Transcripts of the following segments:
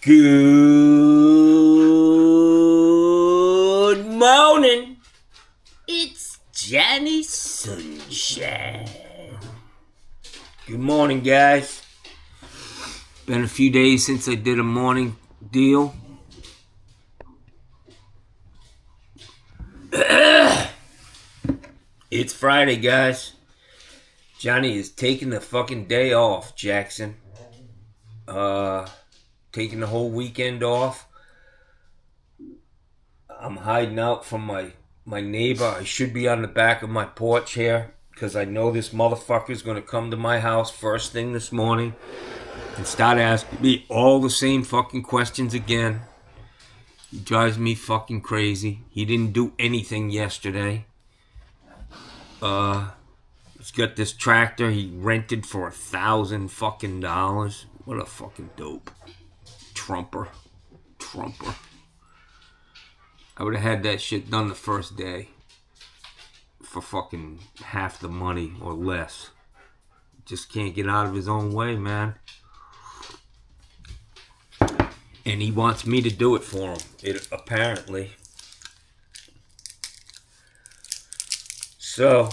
Good morning. It's Johnny Sunshine. Good morning, guys. Been a few days since I did a morning deal. It's Friday, guys. Johnny is taking the fucking day off, Jackson. Taking the whole weekend off. I'm hiding out from my neighbor. I should be on the back of my porch here because I know this motherfucker's going to come to my house first thing this morning and start asking me all the same fucking questions again. He drives me fucking crazy. He didn't do anything yesterday. He's got this tractor he rented for $1,000 fucking dollars. What a fucking dope. Trumper. I would have had that shit done the first day for fucking half the money or less. Just can't get out of his own way, man. And he wants me to do it for him, apparently. So,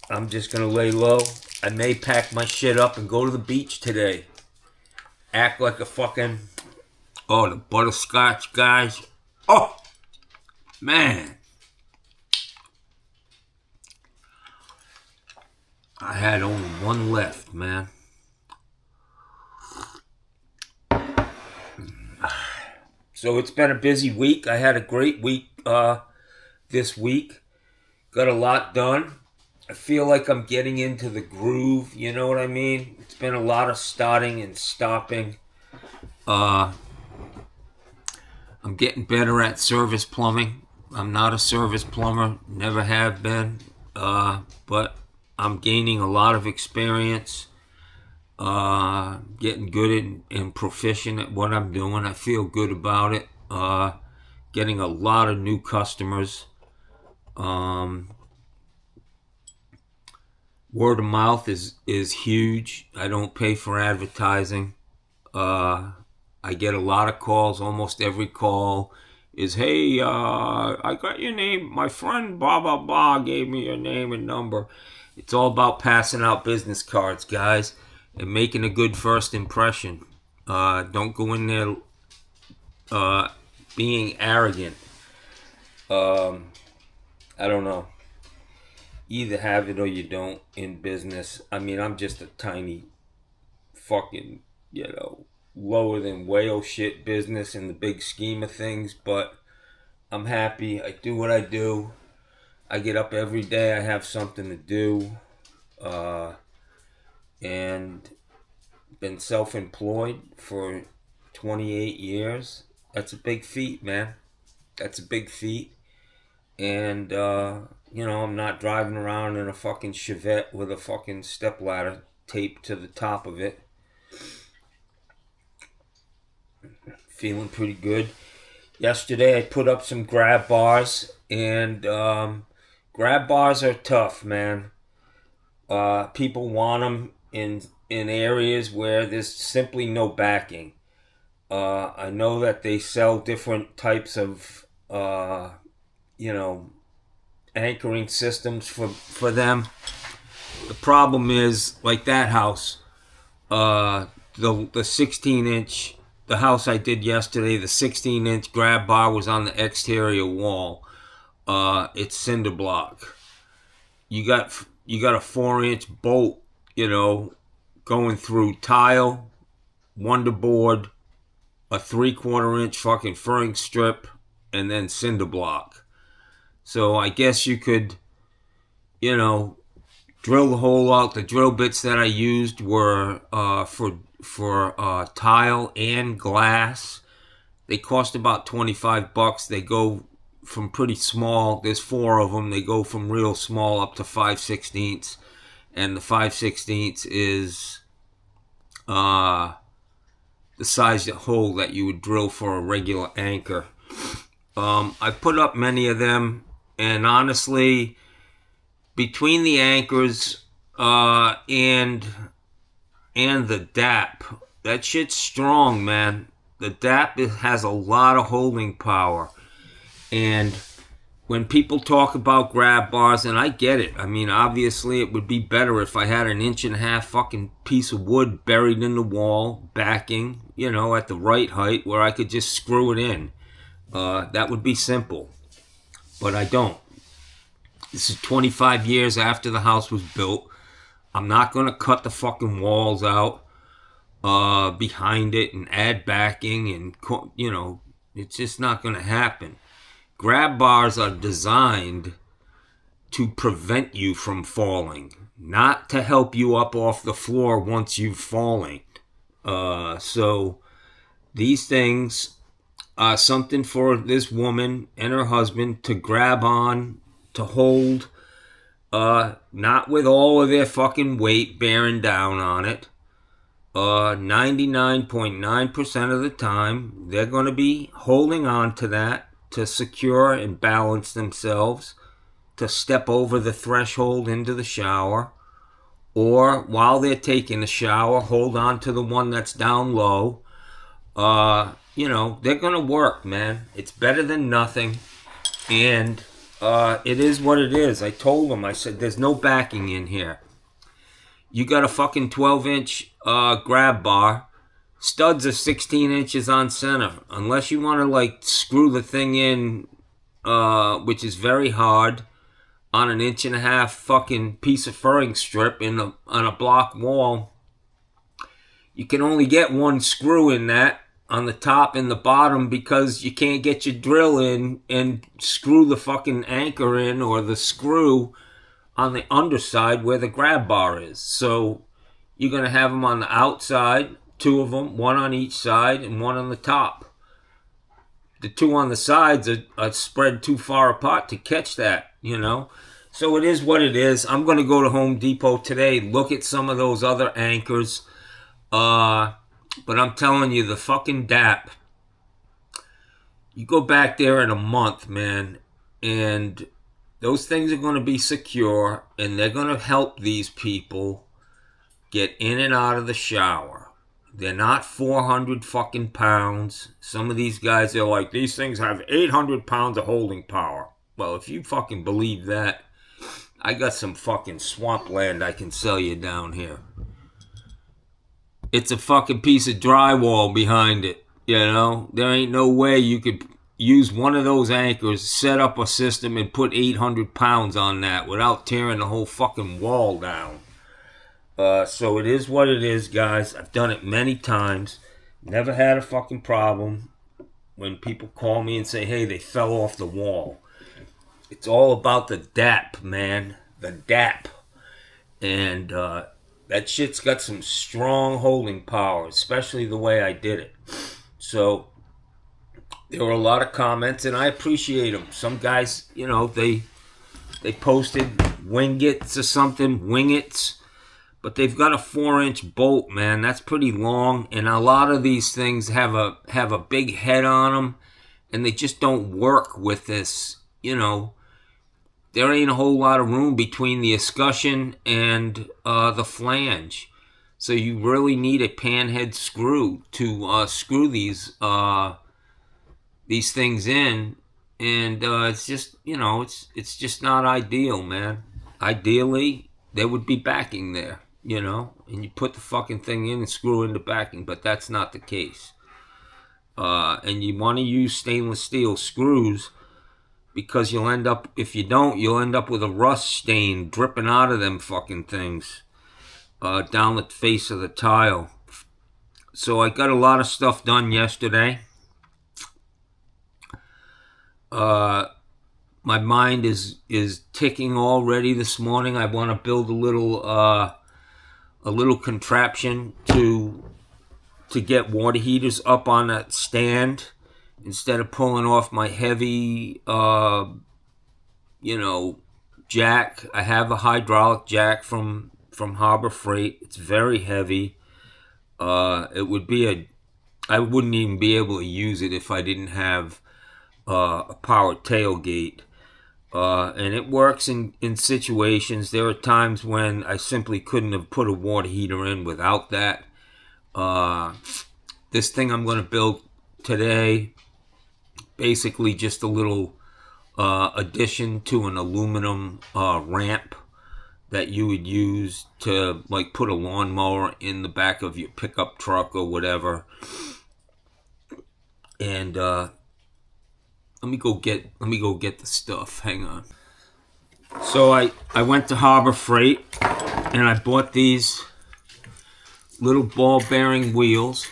I'm just gonna lay low. I may pack my shit up and go to the beach today. Act like a fucking... Oh, the butterscotch guys. Oh! Man. I had only one left, man. So it's been a busy week. I had a great week this week. Got a lot done. I feel like I'm getting into the groove, you know what I mean? It's been a lot of starting and stopping. I'm getting better at service plumbing. I'm not a service plumber, never have been, but I'm gaining a lot of experience, getting good and proficient at what I'm doing. I feel good about it, getting a lot of new customers. Word of mouth is huge. I don't pay for advertising. I get a lot of calls. Almost every call is, hey, I got your name. My friend blah, blah, blah gave me your name and number. It's all about passing out business cards, guys, and making a good first impression. Don't go in there being arrogant. I don't know. Either have it or you don't in business. I mean, I'm just a tiny fucking, lower than whale shit business in the big scheme of things, but I'm happy. I do what I do. I get up every day. I have something to do. And been self-employed for 28 years. That's a big feat, man. That's a big feat. And, I'm not driving around in a fucking Chevette with a fucking stepladder taped to the top of it. Feeling pretty good. Yesterday I put up some grab bars, and grab bars are tough, man. People want them in areas where there's simply no backing. I know that they sell different types of anchoring systems for them. The problem is, like that house, the 16-inch, the house I did yesterday, the 16-inch grab bar was on the exterior wall. It's cinder block. You got a 4-inch bolt, going through tile, wonderboard, a 3/4-inch fucking furring strip, and then cinder block. So I guess you could, drill the hole out. The drill bits that I used were for tile and glass. They cost about $25. They go from pretty small. There's 4 of them. They go from real small up to 5/16, and the 5/16 is the size of hole that you would drill for a regular anchor. I put up many of them, and honestly, between the anchors and the DAP, that shit's strong, man. The DAP has a lot of holding power. And when people talk about grab bars, and I get it. I mean, obviously it would be better if I had an 1.5-inch fucking piece of wood buried in the wall, backing, at the right height where I could just screw it in. That would be simple. But I don't. This is 25 years after the house was built. I'm not going to cut the fucking walls out behind it and add backing and, it's just not going to happen. Grab bars are designed to prevent you from falling, not to help you up off the floor once you've fallen. So these things are something for this woman and her husband to grab on, to hold, not with all of their fucking weight bearing down on it. 99.9% of the time, they're going to be holding on to that to secure and balance themselves, to step over the threshold into the shower, or while they're taking a shower, hold on to the one that's down low. They're going to work, man. It's better than nothing. And it is what it is. I told them, I said, there's no backing in here. You got a fucking 12-inch grab bar. Studs are 16 inches on center. Unless you want to, screw the thing in, which is very hard, on an 1.5-inch fucking piece of furring strip on a block wall, you can only get one screw in that on the top and the bottom because you can't get your drill in and screw the fucking anchor in or the screw on the underside where the grab bar is. So you're going to have them on the outside, 2 of them, 1 on each side and 1 on the top. The 2 on the sides are spread too far apart to catch that, So it is what it is. I'm going to go to Home Depot today, look at some of those other anchors. But I'm telling you, the fucking DAP, you go back there in a month, man, and those things are going to be secure, and they're going to help these people get in and out of the shower. They're not 400 fucking pounds. Some of these guys are like, these things have 800 pounds of holding power. Well, if you fucking believe that, I got some fucking swampland I can sell you down here. It's a fucking piece of drywall behind it, There ain't no way you could use one of those anchors, set up a system, and put 800 pounds on that without tearing the whole fucking wall down. So it is what it is, guys. I've done it many times. Never had a fucking problem when people call me and say, hey, they fell off the wall. It's all about the DAP, man. The DAP. And, that shit's got some strong holding power, especially the way I did it. So, there were a lot of comments, and I appreciate them. Some guys, they posted wingets or something, wingets, but they've got a 4-inch bolt, man. That's pretty long, and a lot of these things have a big head on them, and they just don't work with this, There ain't a whole lot of room between the escutcheon and the flange. So you really need a panhead screw to screw these things in. And it's just, it's just not ideal, man. Ideally, there would be backing there, and you put the fucking thing in and screw in the backing, but that's not the case. And you want to use stainless steel screws, because if you don't, you'll end up with a rust stain dripping out of them fucking things down the face of the tile. So I got a lot of stuff done yesterday. My mind is ticking already this morning. I want to build a little contraption to get water heaters up on that stand. Instead of pulling off my heavy, jack, I have a hydraulic jack from Harbor Freight. It's very heavy. I wouldn't even be able to use it if I didn't have a powered tailgate. And it works in situations. There are times when I simply couldn't have put a water heater in without that. This thing I'm going to build today. Basically just a little addition to an aluminum ramp that you would use to like put a lawnmower in the back of your pickup truck or whatever. And let me go get the stuff. Hang on. So I went to Harbor Freight and I bought these little ball bearing wheels.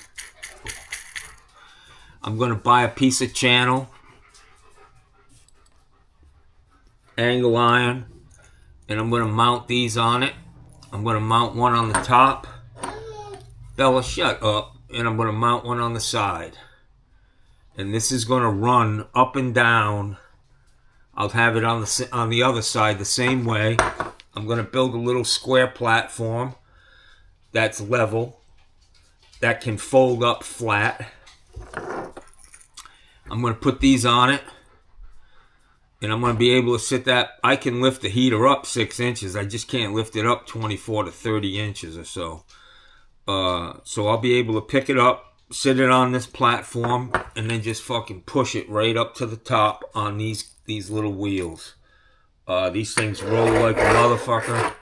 I'm going to buy a piece of channel, angle iron, and I'm going to mount these on it. I'm going to mount one on the top. Bella, shut up. And I'm going to mount one on the side. And this is going to run up and down. I'll have it on the other side the same way. I'm going to build a little square platform that's level, that can fold up flat. I'm going to put these on it, and I'm going to be able to sit that. I can lift the heater up 6 inches. I just can't lift it up 24 to 30 inches or so. So I'll be able to pick it up, sit it on this platform, and then just fucking push it right up to the top on these little wheels. These things roll like a motherfucker.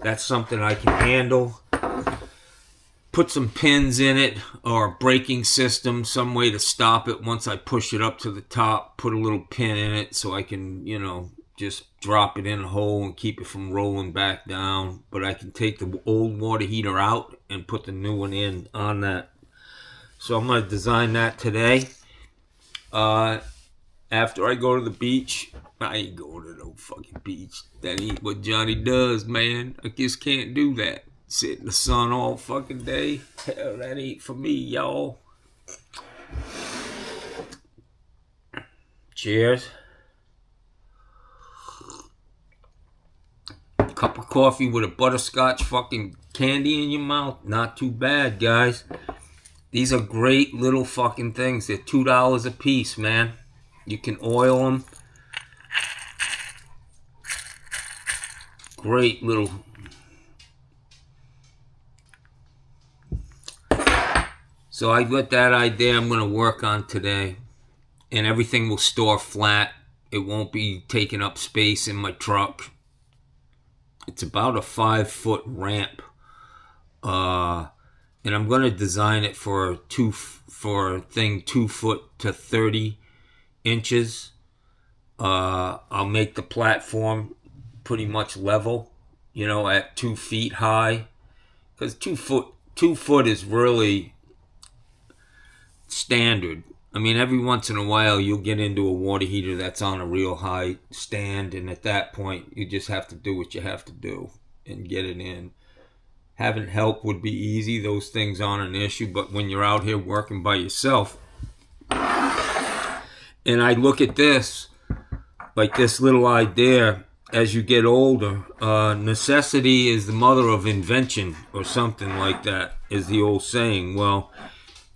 That's something I can handle. Put some pins in it or a braking system, some way to stop it once I push it up to the top. Put a little pin in it so I can, just drop it in a hole and keep it from rolling back down. But I can take the old water heater out and put the new one in on that. So I'm going to design that today. After I go to the beach, I ain't going to no fucking beach. That ain't what Johnny does, man. I just can't do that. Sit in the sun all fucking day. Hell, that ain't for me, y'all. Cheers. Cup of coffee with a butterscotch fucking candy in your mouth. Not too bad, guys. These are great little fucking things. They're $2 a piece, man. You can oil them. Great little... So I got that idea I'm going to work on today. And everything will store flat. It won't be taking up space in my truck. It's about a 5-foot ramp. And I'm going to design it for a 2 foot to 30 inches. I'll make the platform pretty much level, at 2 feet high. Because 2 foot is really standard. I mean, every once in a while you'll get into a water heater that's on a real high stand, and at that point you just have to do what you have to do and get it in. Having help would be easy. Those things aren't an issue, but when you're out here working by yourself, and I look at this like this little idea, as you get older, necessity is the mother of invention, or something like that is the old saying. Well,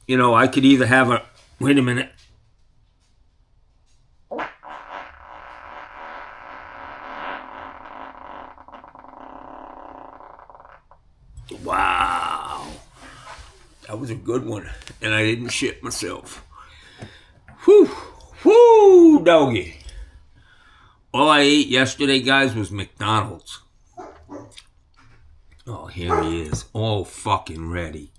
I could either have a... Wait a minute. Wow. That was a good one. And I didn't shit myself. Whew. Whew, doggy. All I ate yesterday, guys, was McDonald's. Oh, here he is. All fucking ready.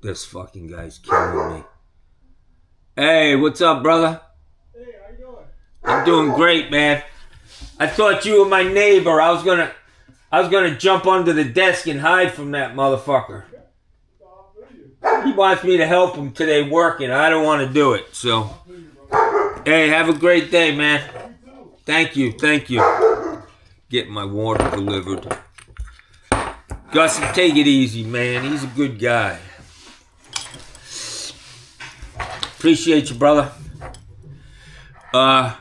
This fucking guy's killing me. Hey, what's up, brother? Hey, how you doing? I'm doing great, man. I thought you were my neighbor. I was gonna jump under the desk and hide from that motherfucker. He wants me to help him today working. I don't want to do it, so. Hey, have a great day, man. Thank you. Getting my water delivered. Gus, take it easy, man. He's a good guy. Appreciate you, brother. The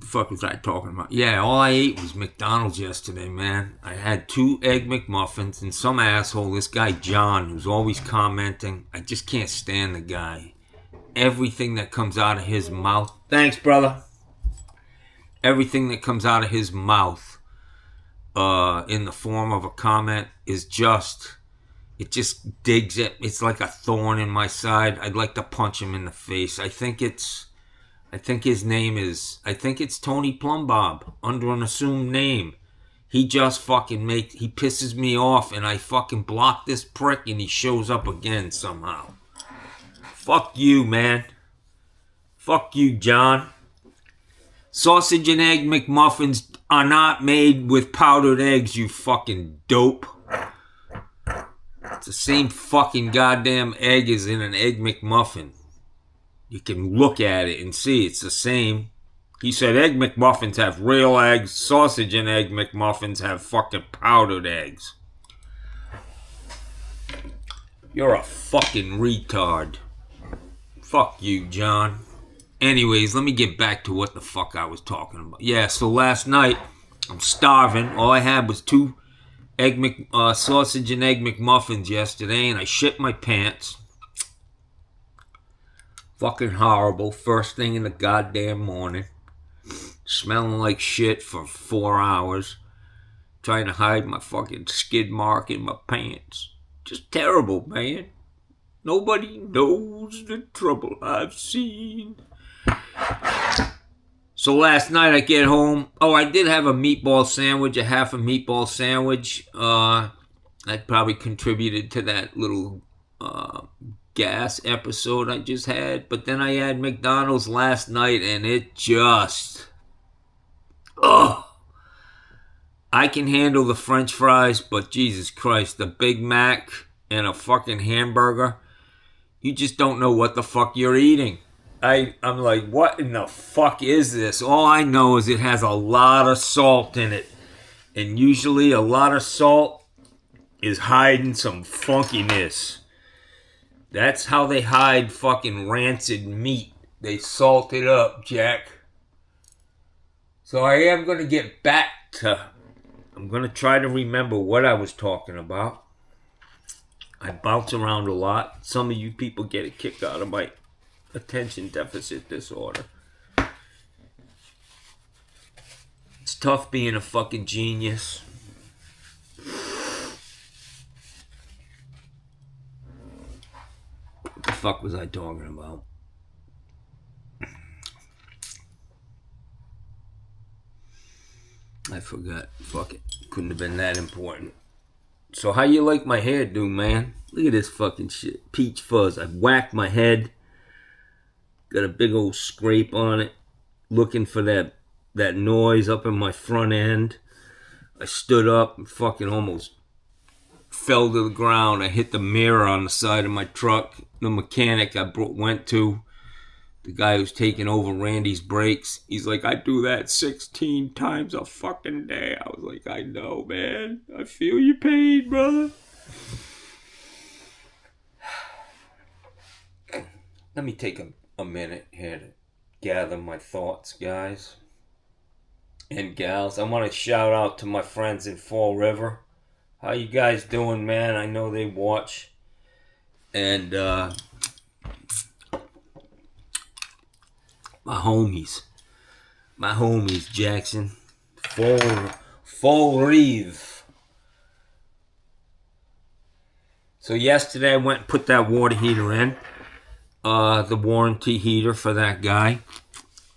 fuck was I talking about? Yeah, all I ate was McDonald's yesterday, man. I had 2 Egg McMuffins and some asshole, this guy John, who's always commenting. I just can't stand the guy. Everything that comes out of his mouth. Thanks, brother. Everything that comes out of his mouth in the form of a comment is just, it just digs it. It's like a thorn in my side. I'd like to punch him in the face. I think it's Tony Plumbob under an assumed name. He just fucking he pisses me off, and I fucking block this prick, and he shows up again somehow. Fuck you, man. Fuck you, John. Sausage and egg McMuffins are not made with powdered eggs, you fucking dope. It's the same fucking goddamn egg as in an Egg McMuffin. You can look at it and see it's the same. He said Egg McMuffins have real eggs. Sausage and egg McMuffins have fucking powdered eggs. You're a fucking retard. Fuck you, John. Anyways, let me get back to what the fuck I was talking about. Yeah, so last night, I'm starving. All I had was 2 sausage and egg McMuffins yesterday, and I shit my pants. Fucking horrible. First thing in the goddamn morning. Smelling like shit for 4 hours. Trying to hide my fucking skid mark in my pants. Just terrible, man. Nobody knows the trouble I've seen. So last night I get home. Oh, I did have a meatball sandwich, a half a meatball sandwich. That probably contributed to that little gas episode I just had. But then I had McDonald's last night, and it just... Ugh. I can handle the French fries, but Jesus Christ, the Big Mac and a fucking hamburger, you just don't know what the fuck you're eating. I'm like, what in the fuck is this? All I know is it has a lot of salt in it. And usually a lot of salt is hiding some funkiness. That's how they hide fucking rancid meat. They salt it up, Jack. So I am going to get back to... I'm going to try to remember what I was talking about. I bounce around a lot. Some of you people get a kick out of my attention deficit disorder. It's tough being a fucking genius. What the fuck was I talking about? I forgot. Fuck it. Couldn't have been that important. So how you like my hairdo, man? Look at this fucking shit. Peach fuzz. I've whacked my head. Got a big old scrape on it. Looking for that noise up in my front end. I stood up and fucking almost fell to the ground. I hit the mirror on the side of my truck. The mechanic I went to, the guy who's taking over Randy's brakes, he's like, I do that 16 times a fucking day. I was like, I know, man. I feel your pain, brother. Let me take a minute here to gather my thoughts, guys and gals. I want to shout out to my friends in Fall River. How you guys doing, man? I know they watch. And my homies, Jackson, Fall Reeve. So yesterday I went and put that water heater in, the warranty heater for that guy.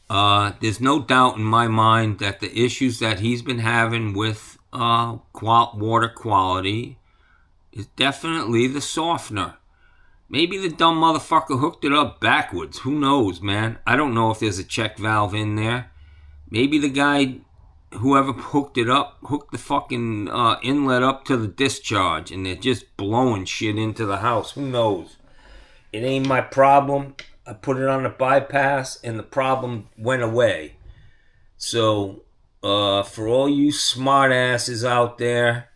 There's no doubt in my mind that the issues that he's been having with water quality is definitely the softener. Maybe the dumb motherfucker hooked it up backwards. Who knows, man? I don't know if there's a check valve in there. Maybe the guy, whoever hooked it up, hooked the fucking inlet up to the discharge, and they're just blowing shit into the house. Who knows? It ain't my problem. I put it on the bypass, and the problem went away. So, for all you smart asses out there,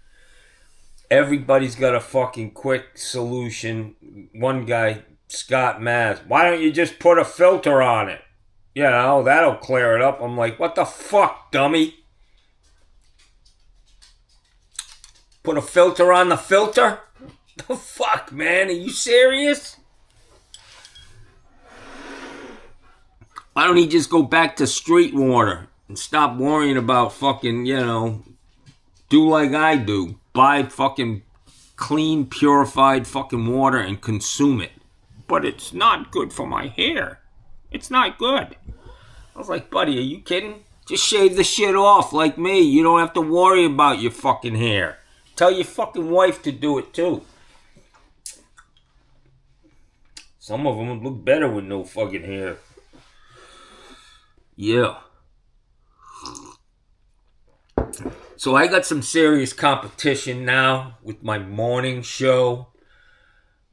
everybody's got a fucking quick solution. One guy, Scott Maz, why don't you just put a filter on it? You know, that'll clear it up. I'm like, what the fuck, dummy? Put a filter on the filter? The fuck, man? Are you serious? Why don't he just go back to street water and stop worrying about fucking, do like I do. Buy fucking clean, purified fucking water and consume it. But it's not good for my hair. It's not good. I was like, buddy, are you kidding? Just shave the shit off like me. You don't have to worry about your fucking hair. Tell your fucking wife to do it too. Some of them would look better with no fucking hair. Yeah. So I got some serious competition now with my morning show.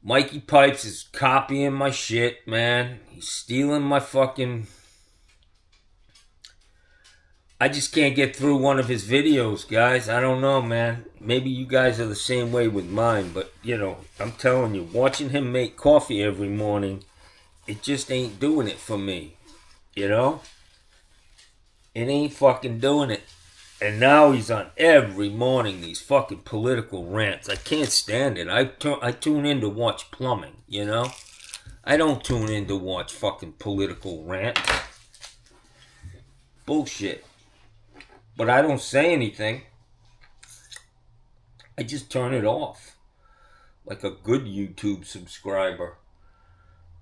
Mikey Pipes is copying my shit, man. He's stealing my fucking... I just can't get through one of his videos, guys. I don't know, man. Maybe you guys are the same way with mine, but, you know, I'm telling you, watching him make coffee every morning, it just ain't doing it for me, you know? It ain't fucking doing it. And now he's on every morning, these fucking political rants. I can't stand it. I tune in to watch plumbing, you know? I don't tune in to watch fucking political rants. Bullshit. But I don't say anything. I just turn it off. Like a good YouTube subscriber.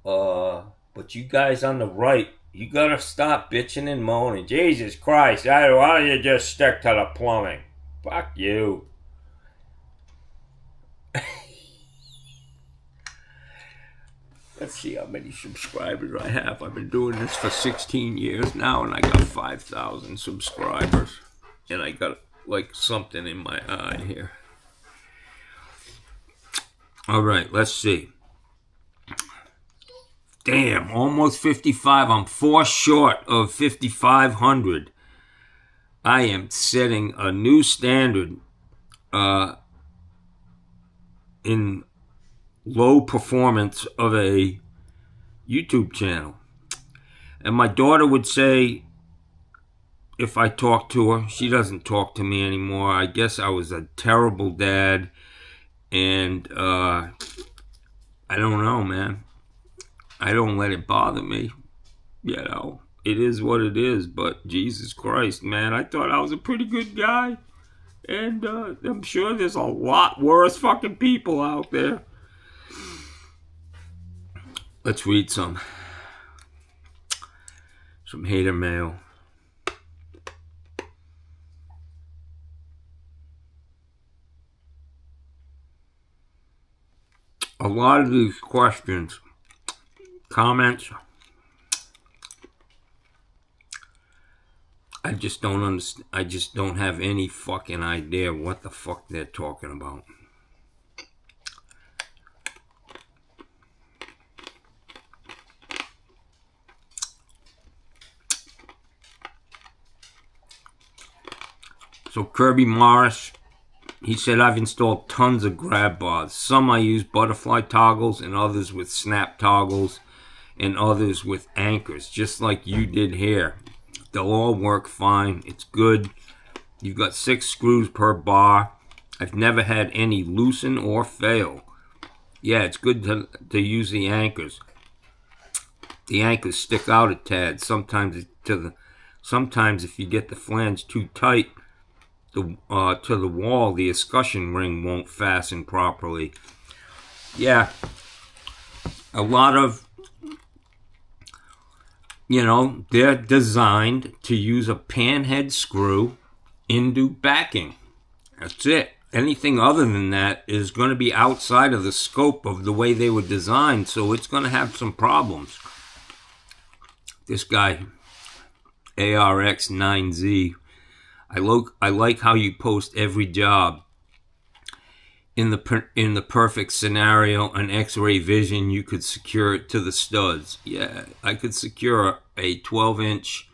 But you guys on the right, you gotta stop bitching and moaning. Jesus Christ, why don't you just stick to the plumbing? Fuck you. Let's see how many subscribers I have. I've been doing this for 16 years now, and I got 5,000 subscribers. And I got, like, something in my eye here. All right, let's see. Damn, almost 55. I'm 4 short of 5,500. I am setting a new standard in low performance of a YouTube channel. And my daughter would say, if I talk to her, she doesn't talk to me anymore. I guess I was a terrible dad. And I don't know, man. I don't let it bother me. You know, it is what it is. But Jesus Christ, man, I thought I was a pretty good guy. And I'm sure there's a lot worse fucking people out there. Let's read some hater mail. A lot of these questions, comments, I just don't understand. I just don't have any fucking idea what the fuck they're talking about. So Kirby Morris, he said, I've installed tons of grab bars. Some I use butterfly toggles and others with snap toggles and others with anchors, just like you did here. They'll all work fine. It's good. You've got 6 screws per bar. I've never had any loosen or fail. Yeah, it's good to use the anchors. The anchors stick out a tad. Sometimes if you get the flange too tight, to the wall, the escutcheon ring won't fasten properly. Yeah, a lot of, you know, they're designed to use a panhead screw into backing. That's it. Anything other than that is going to be outside of the scope of the way they were designed, so it's going to have some problems. This guy, ARX9Z, I like how you post every job. In the perfect scenario, an X-ray vision, you could secure it to the studs. Yeah, I could secure a 12-inch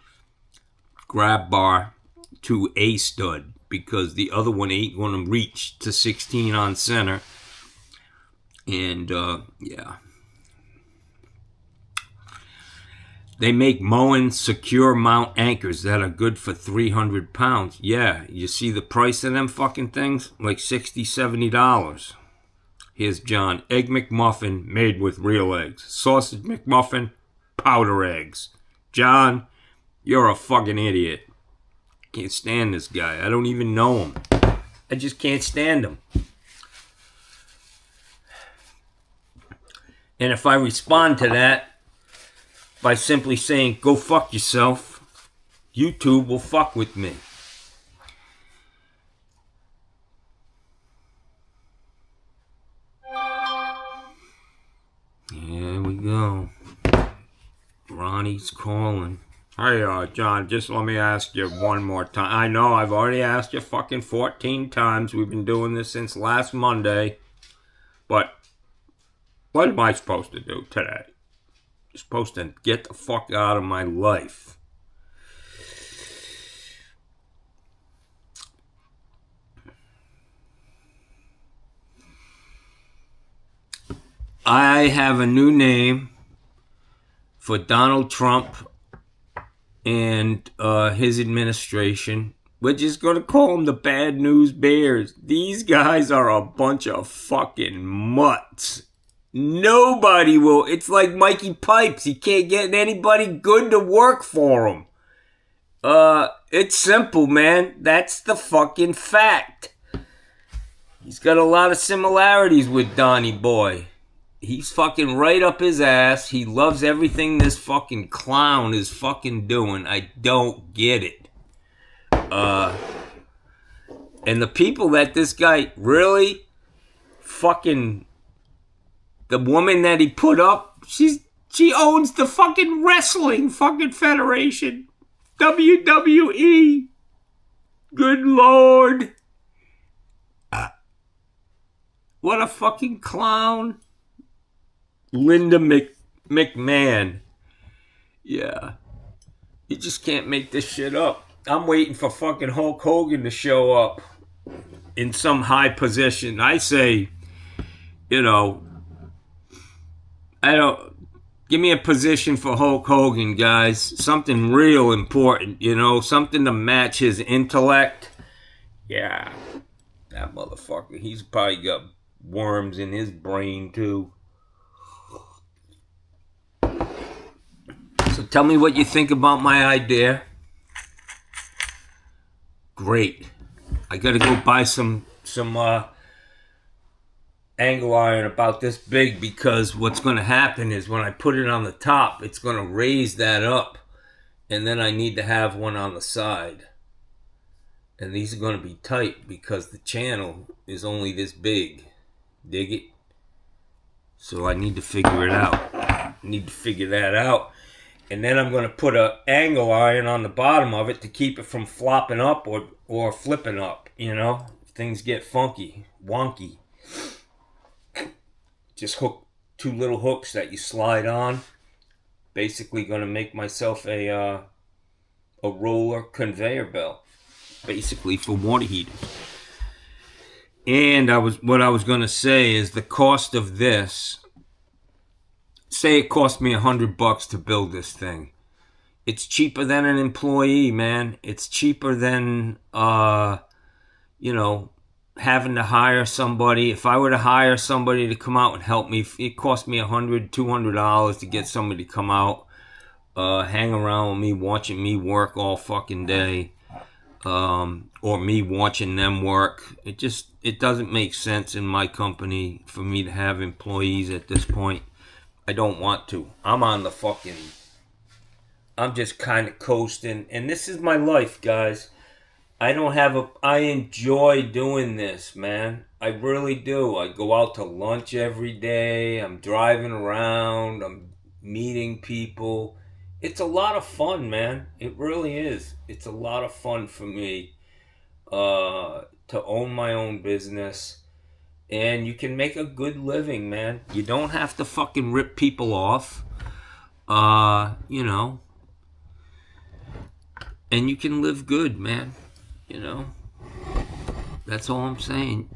grab bar to a stud because the other one ain't going to reach to 16 on center. And, yeah. They make Moen secure mount anchors that are good for 300 pounds. Yeah, you see the price of them fucking things? Like $60, $70. Here's John. Egg McMuffin made with real eggs. Sausage McMuffin, powder eggs. John, you're a fucking idiot. Can't stand this guy. I don't even know him. I just can't stand them. And if I respond to that by simply saying, go fuck yourself, YouTube will fuck with me. Here we go. Ronnie's calling. Hey, John, just let me ask you one more time. I know I've already asked you fucking 14 times. We've been doing this since last Monday. But what am I supposed to do today? You're supposed to get the fuck out of my life. I have a new name for Donald Trump and his administration. We're just going to call them the Bad News Bears. These guys are a bunch of fucking mutts. Nobody will. It's like Mikey Pipes. He can't get anybody good to work for him. It's simple, man. That's the fucking fact. He's got a lot of similarities with Donnie Boy. He's fucking right up his ass. He loves everything this fucking clown is fucking doing. I don't get it. And the people that this guy really fucking... The woman that he put up, she owns the fucking wrestling fucking federation. WWE. Good Lord. What a fucking clown. Linda McMahon. Yeah. You just can't make this shit up. I'm waiting for fucking Hulk Hogan to show up in some high position. I say, you know, give me a position for Hulk Hogan, guys. Something real important, you know, something to match his intellect. Yeah. That motherfucker, he's probably got worms in his brain, too. So tell me what you think about my idea. Great. I gotta go buy some angle iron about this big, because what's gonna happen is when I put it on the top, it's gonna raise that up, and then I need to have one on the side. And these are gonna be tight because the channel is only this big. Dig it? So I need to figure it out. That out. And then I'm going to put an angle iron on the bottom of it to keep it from flopping up or flipping up, you know? If things get funky, wonky. Just hook 2 little hooks that you slide on. Basically going to make myself a roller conveyor belt. Basically for water heaters. And what I was going to say is the cost of this... Say it cost me $100 to build this thing. It's cheaper than an employee, man. It's cheaper than, you know, having to hire somebody. If I were to hire somebody to come out and help me, it cost me $100, $200 to get somebody to come out, hang around with me, watching me work all fucking day, or me watching them work. It doesn't make sense in my company for me to have employees at this point. I don't want to. I'm just kind of coasting. And this is my life, guys. I enjoy doing this, man. I really do. I go out to lunch every day. I'm driving around. I'm meeting people. It's a lot of fun, man. It really is. It's a lot of fun for me to own my own business. And you can make a good living, man. You don't have to fucking rip people off. You know. And you can live good, man. You know. That's all I'm saying.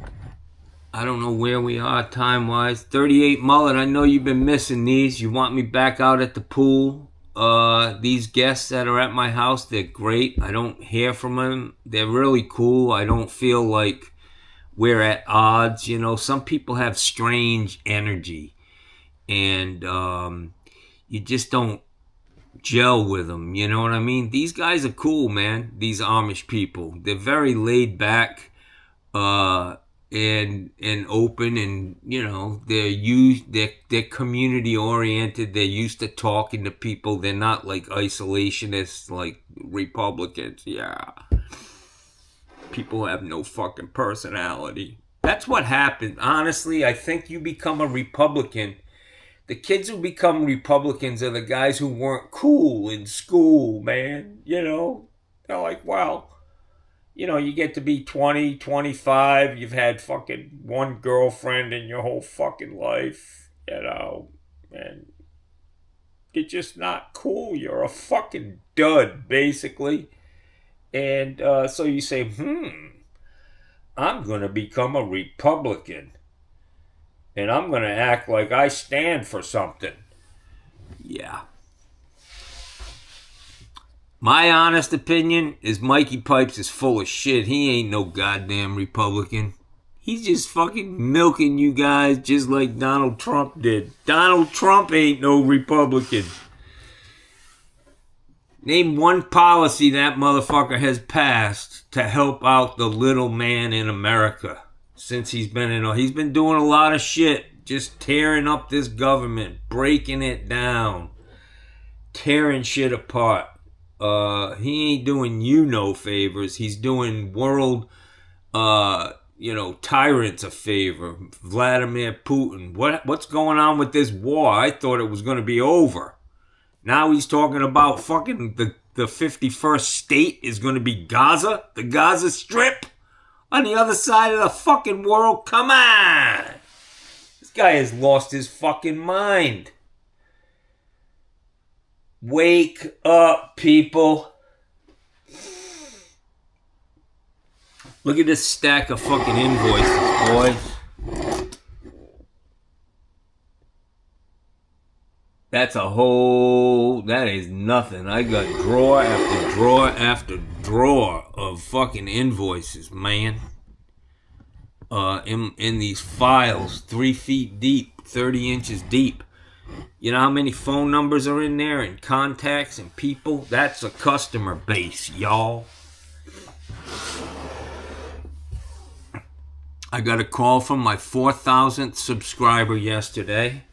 I don't know where we are time-wise. 38 Mullet, I know you've been missing these. You want me back out at the pool. These guests that are at my house, they're great. I don't hear from them. They're really cool. I don't feel like we're at odds. You know, some people have strange energy, and you just don't gel with them. You know what I mean? These guys are cool, man. These Amish people, they're very laid back. uh, and open, and they're community oriented. They're used to talking to people. They're not like isolationists like Republicans. Yeah, people have no fucking personality. That's what happened. Honestly, I think you become a Republican. The kids who become Republicans are the guys who weren't cool in school, man. They're like, well, you get to be 20, 25. You've had fucking one girlfriend in your whole fucking life, and you're just not cool. You're a fucking dud, basically. And so you say, I'm going to become a Republican. And I'm going to act like I stand for something. Yeah. My honest opinion is Mikey Pipes is full of shit. He ain't no goddamn Republican. He's just fucking milking you guys just like Donald Trump did. Donald Trump ain't no Republican. Name one policy that motherfucker has passed to help out the little man in America since he's been doing a lot of shit, just tearing up this government, breaking it down, tearing shit apart. He ain't doing you no favors. He's doing world, tyrants a favor. Vladimir Putin. What's going on with this war? I thought it was going to be over. Now he's talking about fucking the 51st state is going to be Gaza, the Gaza Strip, on the other side of the fucking world. Come on! This guy has lost his fucking mind. Wake up, people. Look at this stack of fucking invoices, boys. That is nothing. I got drawer after drawer after drawer of fucking invoices, man. In these files, 3 feet deep, 30 inches deep. You know how many phone numbers are in there and contacts and people? That's a customer base, y'all. I got a call from my 4,000th subscriber yesterday.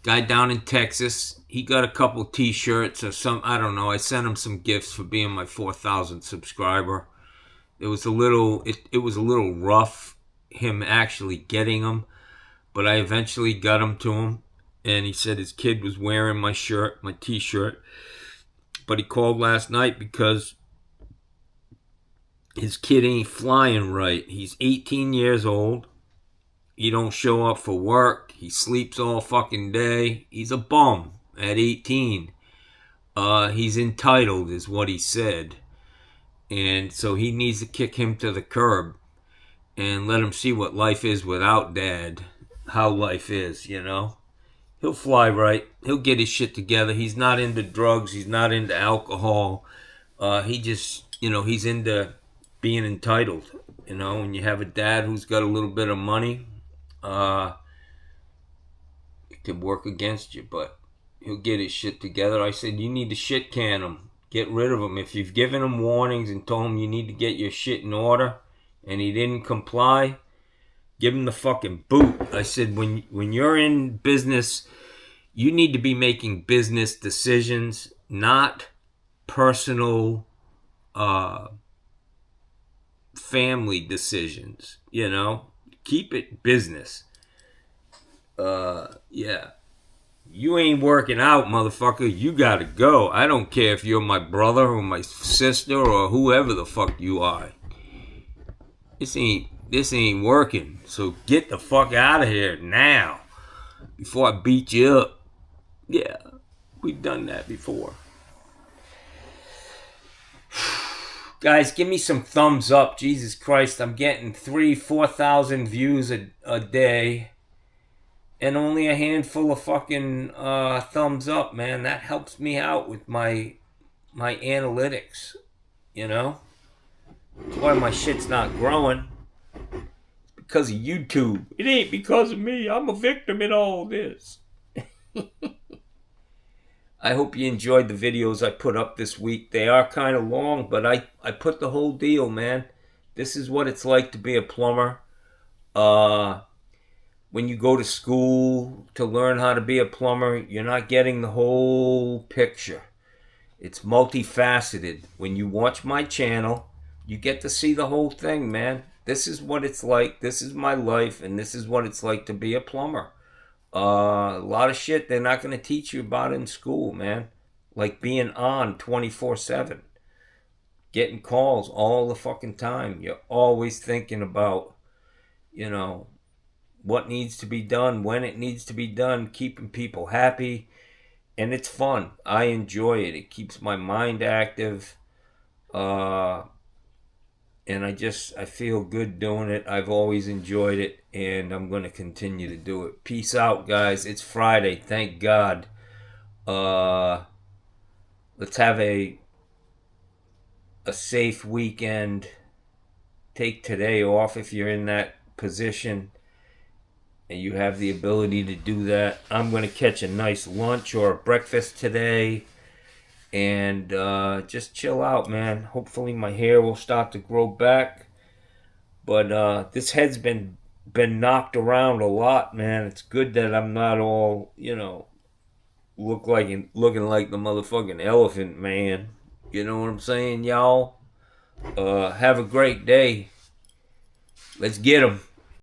Guy down in Texas. He got a couple t-shirts or some, I don't know. I sent him some gifts for being my 4,000th subscriber. It was a little rough, him actually getting them. But I eventually got them to him. And he said his kid was wearing my shirt, my t-shirt. But he called last night because his kid ain't flying right. He's 18 years old. He don't show up for work. He sleeps all fucking day. He's a bum at 18. He's entitled is what he said. And so he needs to kick him to the curb and let him see what life is without dad. How life is, He'll fly right. He'll get his shit together. He's not into drugs. He's not into alcohol. He just, he's into being entitled. When you have a dad who's got a little bit of money, it could work against you, but he'll get his shit together. I said, you need to shit can him. Get rid of him. If you've given him warnings and told him you need to get your shit in order and he didn't comply, give him the fucking boot. I said, when you're in business, you need to be making business decisions, not personal family decisions, Keep it business. Yeah. You ain't working out, motherfucker. You gotta go. I don't care if you're my brother or my sister or whoever the fuck you are. This ain't working. So get the fuck out of here now before I beat you up. Yeah, we've done that before. Guys, give me some thumbs up. Jesus Christ, I'm getting 4,000 views a day. And only a handful of fucking thumbs up, man. That helps me out with my analytics, That's why my shit's not growing. It's because of YouTube. It ain't because of me. I'm a victim in all this. I hope you enjoyed the videos I put up this week. They are kind of long, but I put the whole deal, man. This is what it's like to be a plumber. When you go to school to learn how to be a plumber, you're not getting the whole picture. It's multifaceted. When you watch my channel, you get to see the whole thing, man. This is what it's like. This is my life, and this is what it's like to be a plumber. A lot of shit they're not going to teach you about in school, man. Like being on 24/7. Getting calls all the fucking time. You're always thinking about, you know, what needs to be done, when it needs to be done, keeping people happy. And it's fun. I enjoy it. It keeps my mind active. And I feel good doing it. I've always enjoyed it, and I'm going to continue to do it. Peace out, guys. It's Friday. Thank God. Let's have a safe weekend. Take today off if you're in that position and you have the ability to do that. I'm going to catch a nice lunch or a breakfast today and just chill out, man. Hopefully my hair will start to grow back. But this head's been knocked around a lot, man. It's good that I'm not all, looking like the motherfucking elephant man. You know what I'm saying, y'all? Have a great day. Let's get 'em.